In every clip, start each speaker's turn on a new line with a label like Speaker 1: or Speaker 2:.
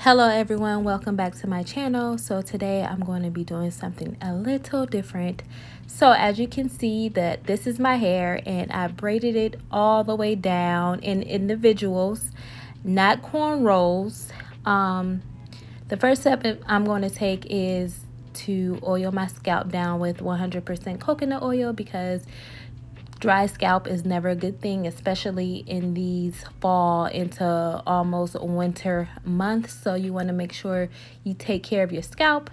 Speaker 1: Hello everyone, welcome back to my channel. So today I'm going to be doing something a little different. So as you can see that this is my hair and I braided it all the way down in individuals, not cornrows. The first step I'm going to take is to oil my scalp down with 100% coconut oil because dry scalp is never a good thing, especially in these fall into almost winter months. So you want to make sure you take care of your scalp.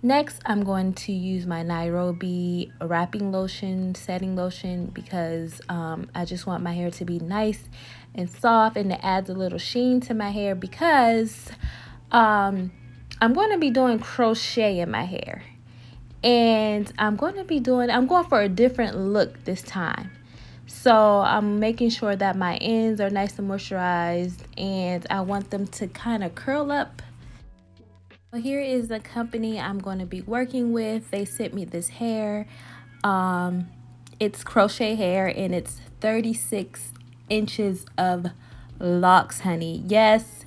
Speaker 1: Next, I'm going to use my Nairobi wrapping lotion, setting lotion, because I just want my hair to be nice and soft, and it adds a little sheen to my hair because I'm going to be doing crochet in my hair. And I'm going for a different look this time. So I'm making sure that my ends are nice and moisturized, and I want them to kind of curl up. Well, here is the company I'm going to be working with. They sent me this hair. It's crochet hair and it's 36 inches of locks, honey. Yes,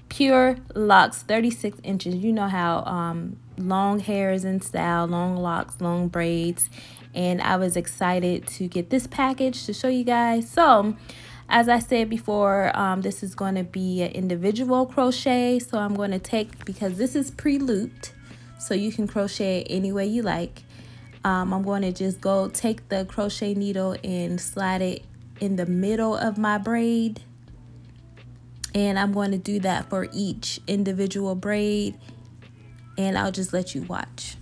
Speaker 1: pure locks, 36 inches. You know how long hair is in style, long locks, long braids. And I was excited to get this package to show you guys. So as I said before, this is going to be an individual crochet. So I'm going to take, because this is pre-looped, so you can crochet it any way you like. I'm going to just take the crochet needle and slide it in the middle of my braid. And I'm going to do that for each individual braid. And I'll just let you watch.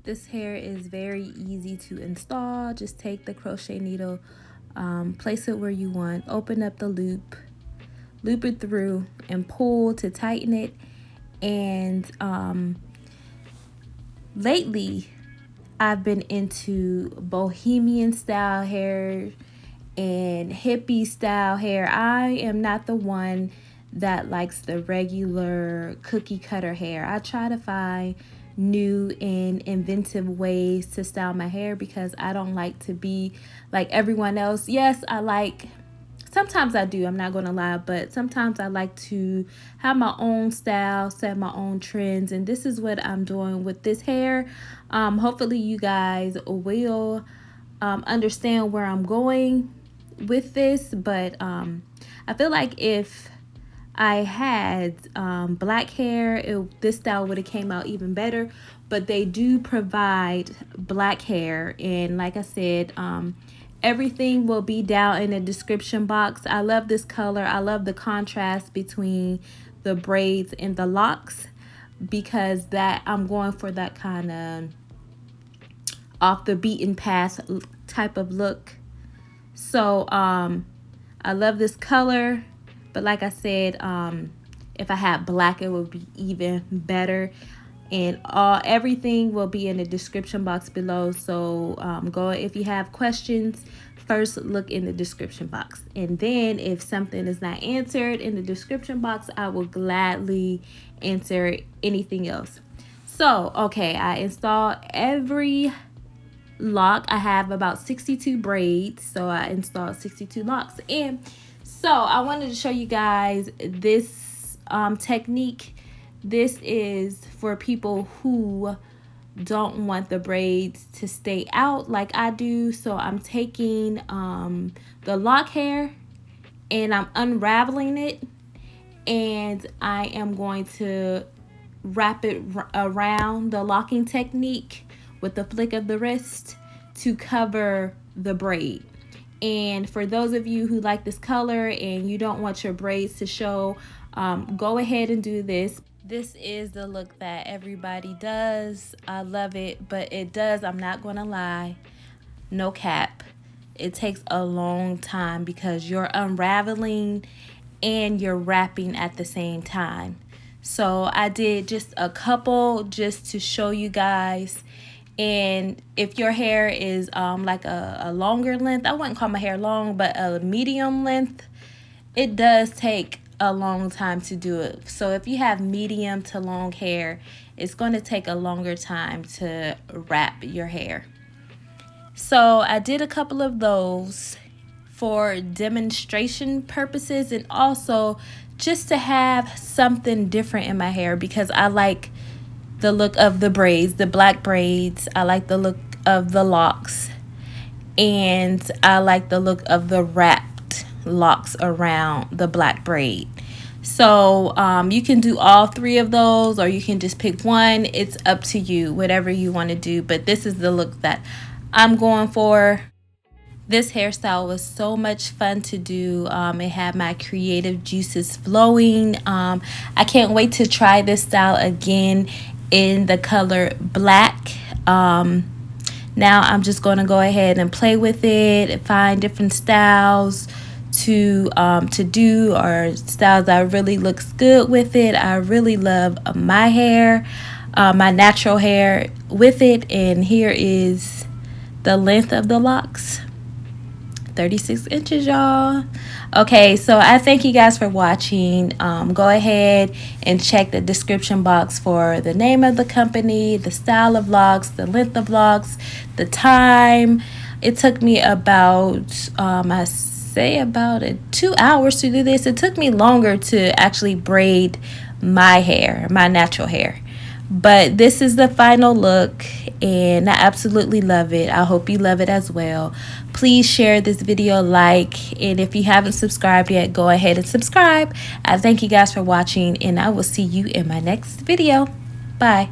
Speaker 1: This hair is very easy to install. Just take the crochet needle, place it where you want, open up the loop it through, and pull to tighten it. And lately I've been into bohemian style hair and hippie style hair. I am not the one that likes the regular cookie cutter hair. I try to find new and inventive ways to style my hair because I don't like to be like everyone else. Yes, sometimes I do, I'm not gonna lie, but sometimes I like to have my own style, set my own trends, and this is what I'm doing with this hair. Hopefully you guys will understand where I'm going with this, but I feel like if I had black hair, this style would have came out even better. But they do provide black hair, and like I said, everything will be down in the description box. I love this color. I love the contrast between the braids and the locks, because that I'm going for that kind of off the beaten path type of look. So I love this color, but like I said, if I had black, it would be even better. And everything will be in the description box below. So go, if you have questions, first look in the description box. And then if something is not answered in the description box, I will gladly answer anything else. So, okay, I installed every lock. I have about 62 braids, so I installed 62 locks. And so I wanted to show you guys this technique. This is for people who don't want the braids to stay out like I do. So I'm taking the lock hair and I'm unraveling it, and I am going to wrap it around the locking technique with the flick of the wrist to cover the braid. And for those of you who like this color and you don't want your braids to show, go ahead and do this. This is the look that everybody does. I love it, but it does, I'm not gonna lie, no cap, it takes a long time because you're unraveling and you're wrapping at the same time. So I did just a couple just to show you guys. And if your hair is like a longer length, I wouldn't call my hair long, but a medium length, it does take a long time to do it. So if you have medium to long hair, it's going to take a longer time to wrap your hair. So I did a couple of those for demonstration purposes, and also just to have something different in my hair, because I like the look of the braids, the black braids. I like the look of the locks, and I like the look of the wrapped locks around the black braid. So you can do all three of those, or you can just pick one. It's up to you, whatever you want to do. But this is the look that I'm going for. This hairstyle was so much fun to do. It had my creative juices flowing. I can't wait to try this style again in the color black. Now I'm just going to go ahead and play with it and find different styles to do, or styles that really looks good with it. I really love my hair, my natural hair with it. And here is the length of the locks. 36 inches, y'all. Okay, so I thank you guys for watching. Go ahead and check the description box for the name of the company, the style of locks, the length of locks, the time. It took me about I say about 2 hours to do this. It took me longer to actually braid my hair, my natural hair. But this is the final look, and I absolutely love it. I hope you love it as well. Please share this video, and if you haven't subscribed yet, go ahead and subscribe. I thank you guys for watching, and I will see you in my next video. Bye.